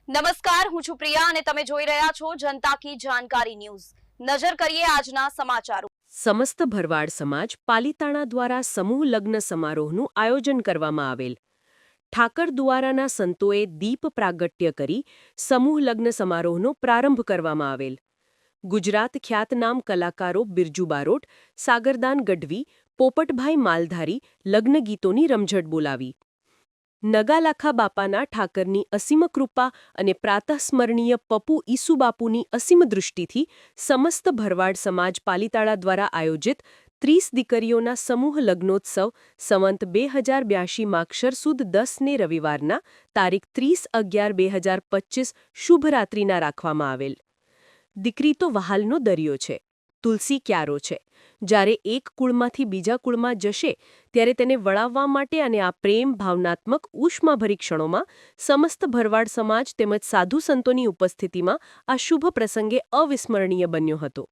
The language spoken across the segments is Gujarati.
નમસ્કાર, હું છું પ્રિયા અને તમે જોઈ રહ્યા છો જનતા કી જાણકારી ન્યૂઝ। નજર કરીએ આજના સમાચારો। સમસ્ત ભરવાડ સમાજ પાલિતાણા દ્વારા સમૂહ લગ્ન સમારોહનું આયોજન કરવામાં આવેલ। ઠાકર દ્વારાના સંતોએ દીપ પ્રાગટ્ય કરી સમૂહ લગ્ન સમારોહનો પ્રારંભ કરવામાં આવેલ। ગુજરાત ખ્યાતનામ કલાકારો બિરજુ બારોટ, સાગરદાન ગઢવી, પોપટભાઈ માલધારી લગ્ન ગીતોની રમઝટ બોલાવી। નગાલાખા બાપાના ઠાકરની અસીમ કૃપા અને પ્રાતઃસ્મરણીય પપુ ઈસુબાપુની અસીમ દૃષ્ટિથી સમસ્ત ભરવાડ સમાજ પાલિતાણા દ્વારા આયોજિત 30 દીકરીઓના સમૂહ લગ્નોત્સવ સંવંત 2082 માગશર સુદ 10 ને રવિવારના તારીખ 30/11/2025 શુભ રાત્રિના રાખવામાં આવેલ। દીકરી તો વહાલનો દરિયો છે, તુલસી ક્યારો છે। જ્યારે એક કુળમાંથી બીજા કુળમાં જશે ત્યારે તેને વળાવવા માટે અને આ પ્રેમ ભાવનાત્મક ઉષ્માભરી ક્ષણોમાં સમસ્ત ભરવાડ સમાજ તેમજ સાધુ સંતોની ઉપસ્થિતિમાં આ શુભ પ્રસંગે અવિસ્મરણીય બન્યો હતો।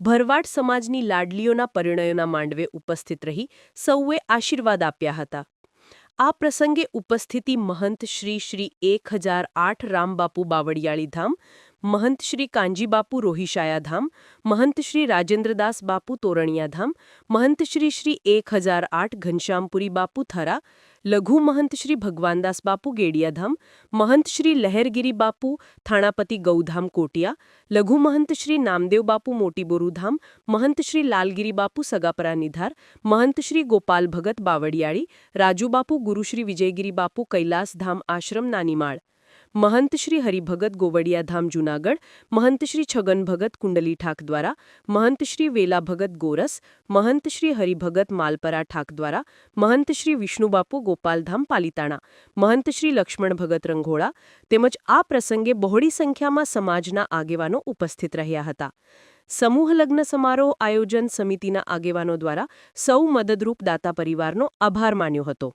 ભરવાડ સમાજની લાડલીઓના પરિણયોના માંડવે ઉપસ્થિત રહી સૌએ આશીર્વાદ આપ્યા હતા। આ પ્રસંગે ઉપસ્થિતિ મહંત શ્રી 1008 રામબાપુ બાવળિયાળી ધામ, મહંત શ્રી કાંજીબાપુ રોહિશાયા ધામ, મહંત શ્રી રાજેન્દ્રદાસ બાપુ તોરણિયા ધામ, મહંત શ્રી 1008 ઘનશ્યામપુરી બાપુ થરા, લઘુ મહંત શ્રી ભગવાનદાસ બાપુ ગેડિયા ધામ, મહંત શ્રી લહેરગીરી બાપુ થાણાપતિ ગૌધામ કોટિયા, લઘુ મહંત શ્રી નામદેવ બાપુ મોટી બોરુ ધામ, મહંત શ્રી લાલગીરી બાપુ સગાપરા નિધાર, મહંત શ્રી ગોપાલ ભગત બાવળિયાળી, રાજુ બાપુ ગુરુશ્રી વિજયગીરી બાપુ કૈલાસ ધામ આશ્રમ નાનીમાળ, મહંત શ્રી હરિભગત ગોવડિયા ધામ જૂનાગઢ, મહંત શ્રી છગન ભગત કુંડલી ઠાક દ્વારા, મહંત શ્રી વેલા ભગત ગોરસ, મહંત શ્રી હરિભગત માલપરા ઠાક દ્વારા, મહંત શ્રી વિષ્ણુબાપુ ગોપાલધામ પાલિતાણા, મહંત શ્રી લક્ષ્મણ ભગત રંઘોળા તેમજ આ પ્રસંગે બહોળી સંખ્યામાં સમાજના આગેવાનો ઉપસ્થિત રહ્યા હતા। સમૂહ લગ્ન સમારોહ આયોજન સમિતિના આગેવાનો દ્વારા સૌ મદદરૂપ દાતા પરિવારનો આભાર માન્યો હતો।